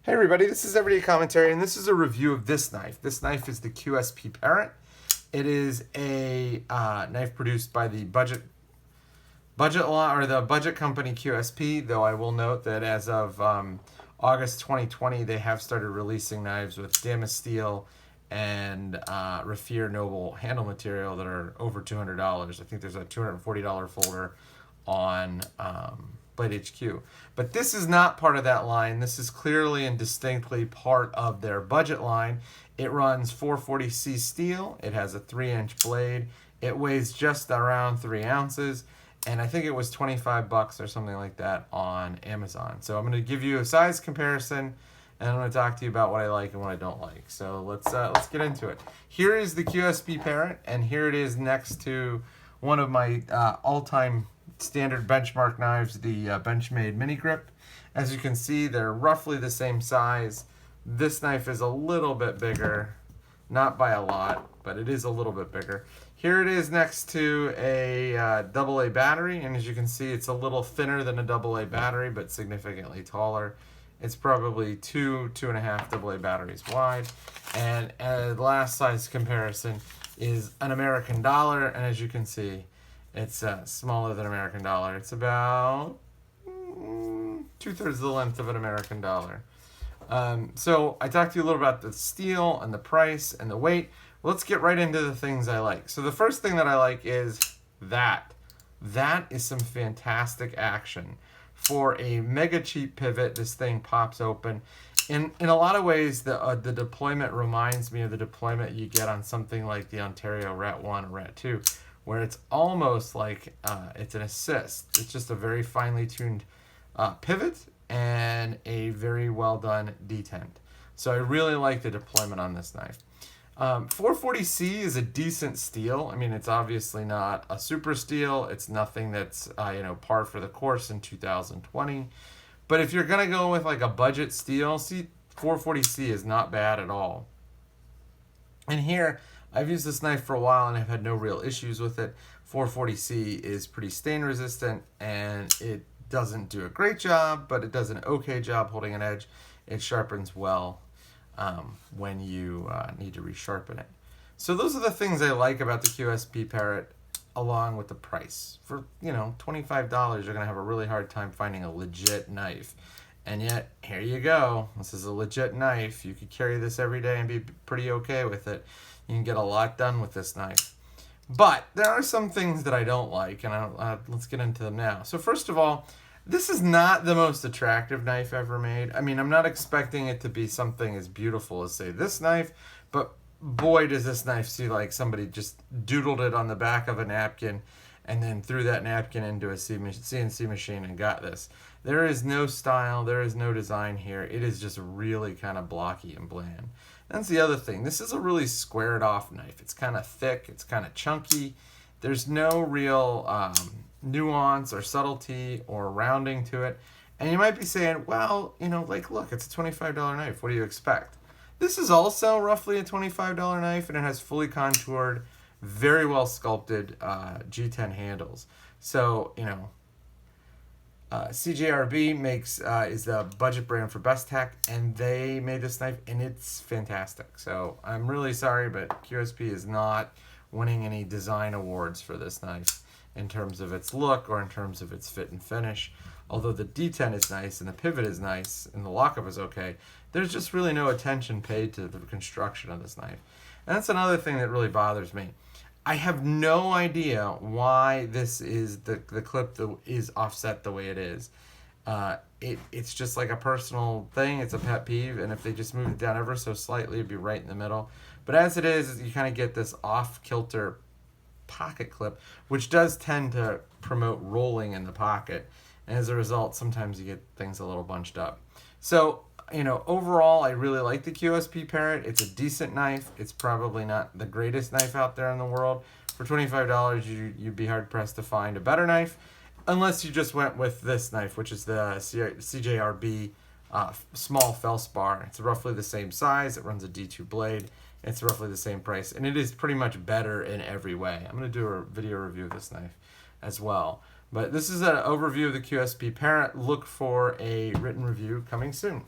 Hey everybody, this is Everyday Commentary, and this is a review of this knife. This knife is the QSP Parrot. It is a knife produced by the budget company QSP. Though I will note that as of August 2020, they have started releasing knives with Damas steel and Raffir Noble handle material that are over $200. I think there's a $240 folder on Blade HQ. But this is not part of that line. This is clearly and distinctly part of their budget line. It runs 440C steel. It has a 3-inch blade. It weighs just around 3 ounces. And I think it was $25 or something like that on Amazon. So I'm going to give you a size comparison, and I'm going to talk to you about what I like and what I don't like. So let's get into it. Here is the QSP Parrot, and here it is next to one of my all-time standard benchmark knives, the Benchmade Mini Grip. As you can see, they're roughly the same size. This knife is a little bit bigger, not by a lot, but it is a little bit bigger. Here it is next to a AA battery, and as you can see, it's a little thinner than a AA battery, but significantly taller. It's probably 2.5 AA batteries wide. And the last size comparison is an American dollar, and as you can see, it's smaller than American dollar. It's about 2/3 the length of an American dollar. So I talked to you a little about the steel and the price and the weight. Let's get right into the things I like. So the first thing that I like is that. That is some fantastic action. For a mega cheap pivot, this thing pops open. In a lot of ways, the deployment reminds me of the deployment you get on something like the Ontario Rat 1 or Rat 2, where it's almost like it's an assist. It's just a very finely tuned pivot and a very well done detent. So I really like the deployment on this knife. 440C is a decent steel. I mean, it's obviously not a super steel. It's nothing that's par for the course in 2020. But if you're gonna go with like a budget steel, 440C is not bad at all. And here, I've used this knife for a while and I've had no real issues with it. 440C is pretty stain resistant, and it doesn't do a great job, but it does an okay job holding an edge. It sharpens well when you need to resharpen it. So those are the things I like about the QSP Parrot, along with the price. For $25, you're gonna have a really hard time finding a legit knife. And yet, here you go. This is a legit knife. You could carry this every day and be pretty okay with it. You can get a lot done with this knife. But there are some things that I don't like, and let's get into them now. So first of all, this is not the most attractive knife ever made. I mean, I'm not expecting it to be something as beautiful as, say, this knife, but boy, does this knife seem like somebody just doodled it on the back of a napkin and then threw that napkin into a CNC machine and got this. There is no style, there is no design here. It is just really kind of blocky and bland. That's the other thing. This is a really squared off knife. It's kind of thick, it's kind of chunky. There's no real nuance or subtlety or rounding to it. And you might be saying, well, look, it's a $25 knife. What do you expect? This is also roughly a $25 knife, and it has fully contoured, very well sculpted G10 handles. So, CJRB is the budget brand for Best Tech, and they made this knife, and it's fantastic. So I'm really sorry, but QSP is not winning any design awards for this knife in terms of its look or in terms of its fit and finish. Although the detent is nice and the pivot is nice and the lockup is okay, there's just really no attention paid to the construction of this knife. And that's another thing that really bothers me. I have no idea why this is the clip that is offset the way it is. It's just like a personal thing. It's a pet peeve, and if they just moved it down ever so slightly, it'd be right in the middle. But as it is, you kind of get this off-kilter pocket clip, which does tend to promote rolling in the pocket. And as a result, sometimes you get things a little bunched up. So, overall, I really like the QSP Parrot. It's a decent knife. It's probably not the greatest knife out there in the world. For $25, you'd be hard-pressed to find a better knife, unless you just went with this knife, which is the CJRB small felspar. It's roughly the same size. It runs a D2 blade. It's roughly the same price, and it is pretty much better in every way. I'm going to do a video review of this knife as well. But this is an overview of the QSP Parrot. Look for a written review coming soon.